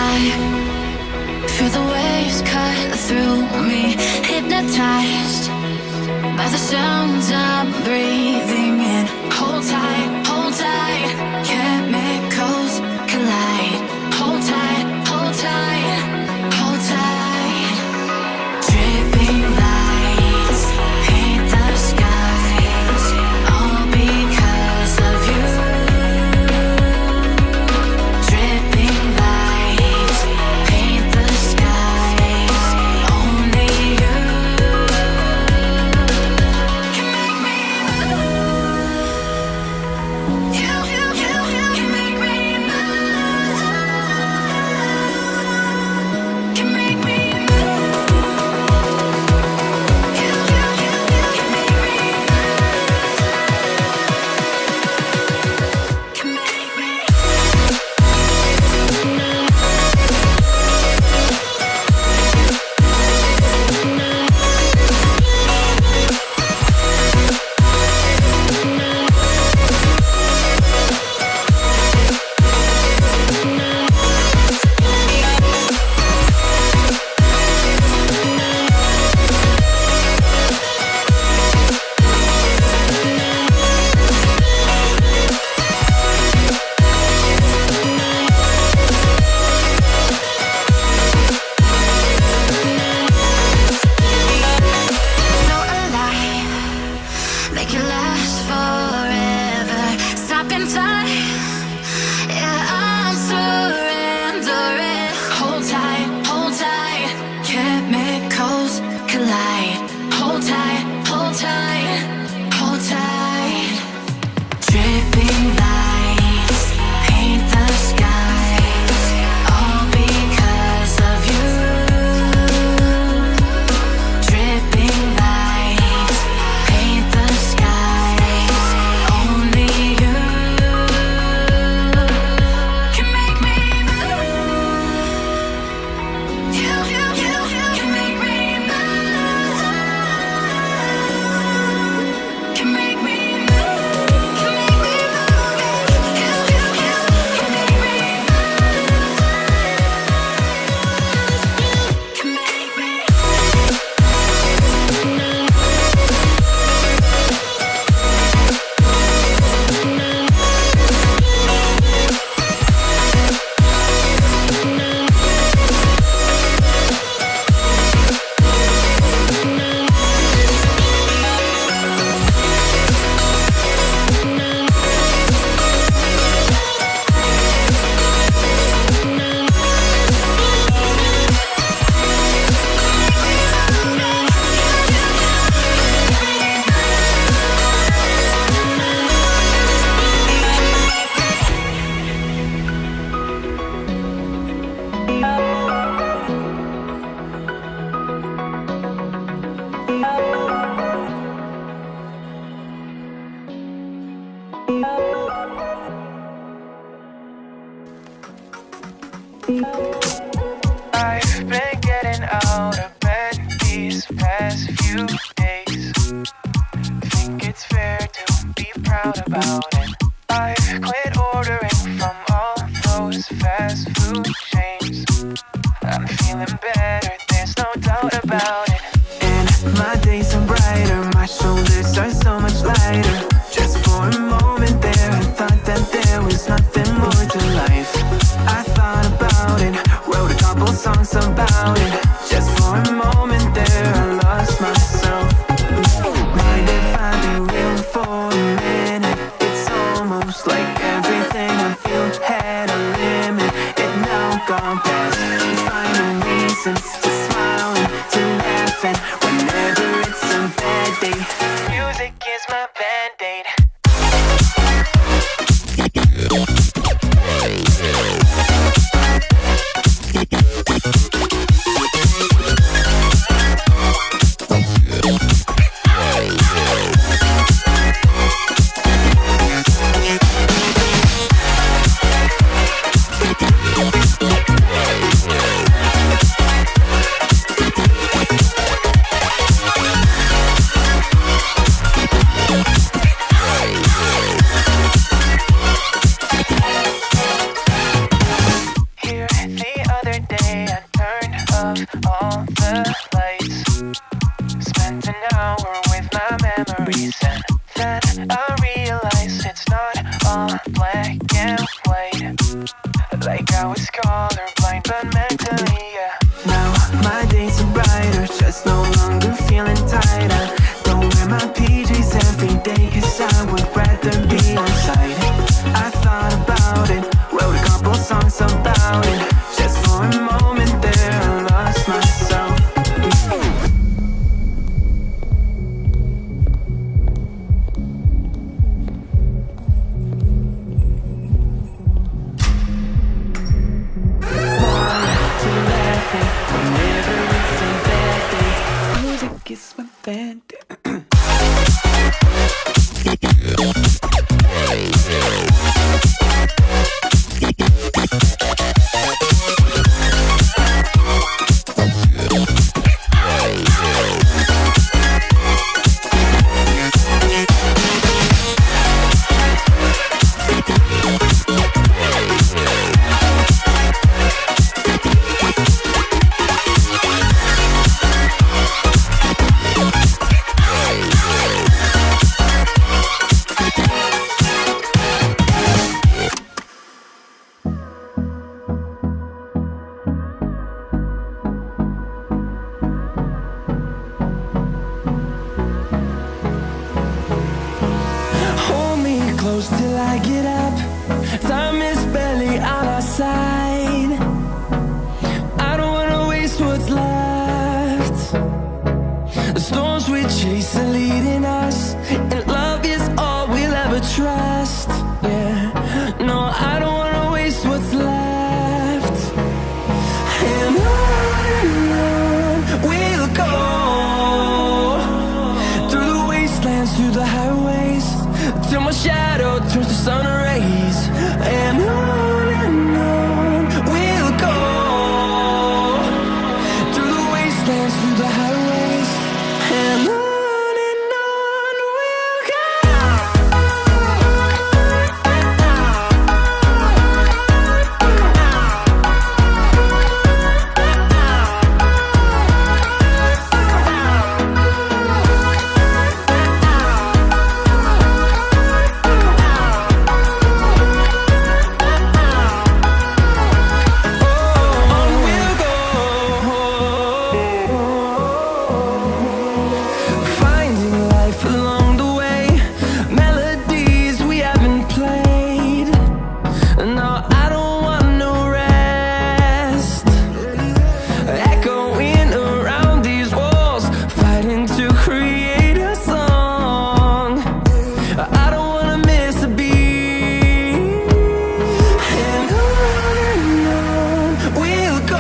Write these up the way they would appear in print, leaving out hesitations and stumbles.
high. Feel the waves cut through me, hypnotized by the sounds I'm breathing in. Hold tight, hold tight. Chemicals collide. Hold tight, hold tight, hold tight. Dripping lights paint the skies, all because of you. Dripping lights paint the skies, only you can make me move. You can make me move. Can make me move. You can make me move. Can make me. So alive, make it last forever. Stop in time, yeah, I'm surrendering. Hold tight, hold tight. Chemicals collide. Hold tight, hold tight, hold tight. Dripping lights paint the skies, all because of you. Dripping lights paint the skies, only you can make me move. You can make me move. Can make me move. Can make me move. You can make me move. Can make me. I've been getting out of bed these past few days. Think it's fair to be proud about it. I've quit ordering from all those fast food chains. I'm feeling better, there's no doubt about it. And my days are brighter, my shoulders are so much lighter. Just for a moment there, I thought that there was nothing more to life. I thought about it, wrote a couple songs about it. Just for a moment there, I lost myself. Mind if I be real for a minute? It's almost like everything I feel had a limit. It now gone past, finding reasons to smile and to laugh. And whenever it's a bad day, music is my band-aid. memories, and then I realized it's not all black and white. Like I was colorblind, but mentally, yeah. Now my days are brighter, just no longer feeling tighter. Don't wear my PJs every day, cause I would rather be outside. I thought about it, wrote a couple songs about it. Just for a moment there, I lost myself. It's my band. Till I get up, time is barely on our side. I don't wanna waste what's left. The storms we chase are leading us, and love is all we'll ever trust. Yeah, no, I don't wanna waste what's left. And on we'll go, through the wastelands, through the highways, till my shadow turns to sun rays. And on we'll go, through the wastelands, through the highways. And on we'll go.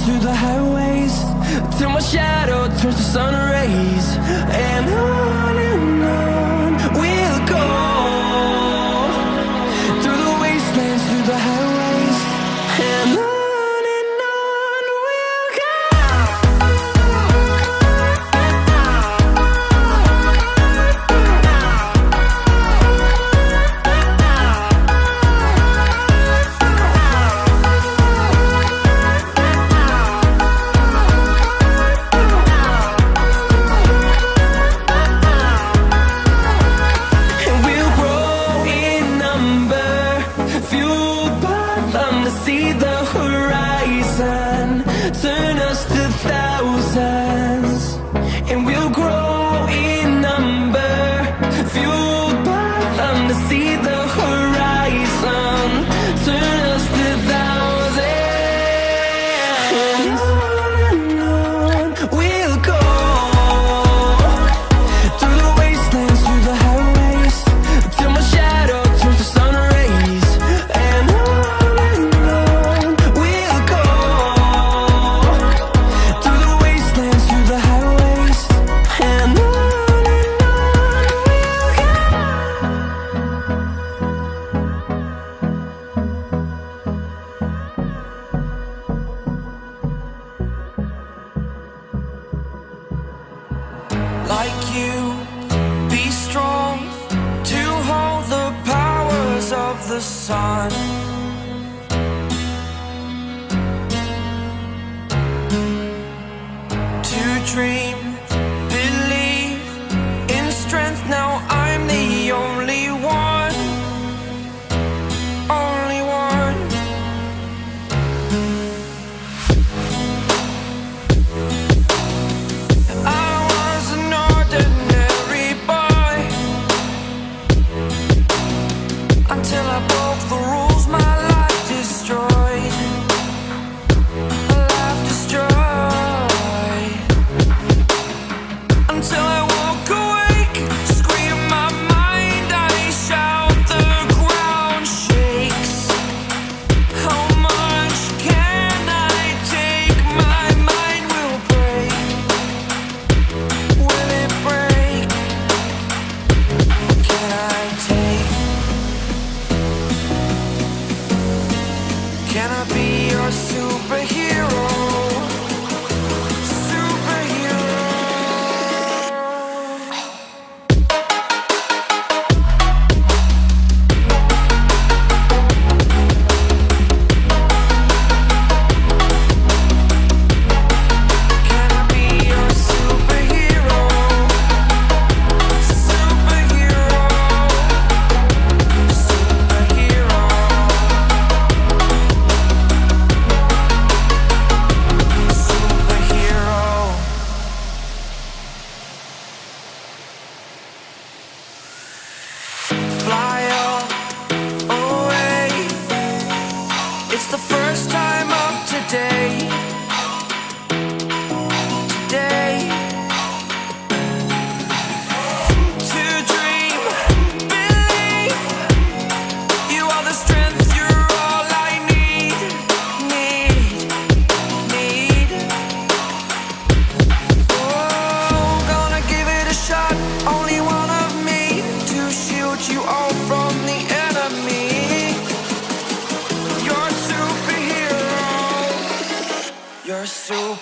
Through the highways, till my shadow turns to sun rays. And on we'll go, through the wastelands, through the highways. And on we'll go. See the horizon, turn us to thousands, and we'll grow in number, fueled by them to see the horizon, turn us to thousands. And on we'll go, through the wastelands, through the highways, till my shadow turns to sun rays. And like you, be strong to hold the powers of the sun. To dream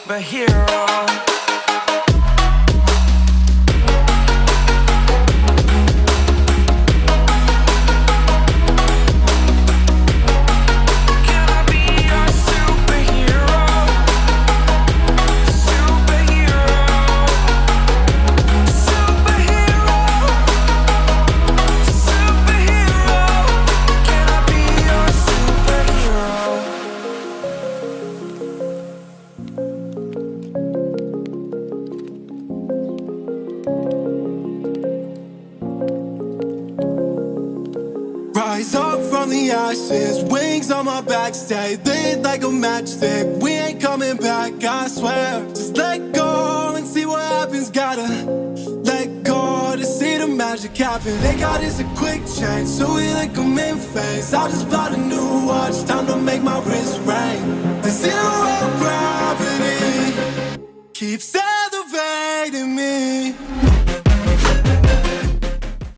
superhero. Can I be your superhero? Superhero. Superhero. Superhero. Can I be your superhero? Rise up from the ashes, wings on my back, stay lit like a matchstick. We ain't coming back, I swear. Just let go and see what happens. Gotta let go to see the magic happen. They got us a quick change, so we like them in phase. I just bought a new watch, time to make my wrist ring.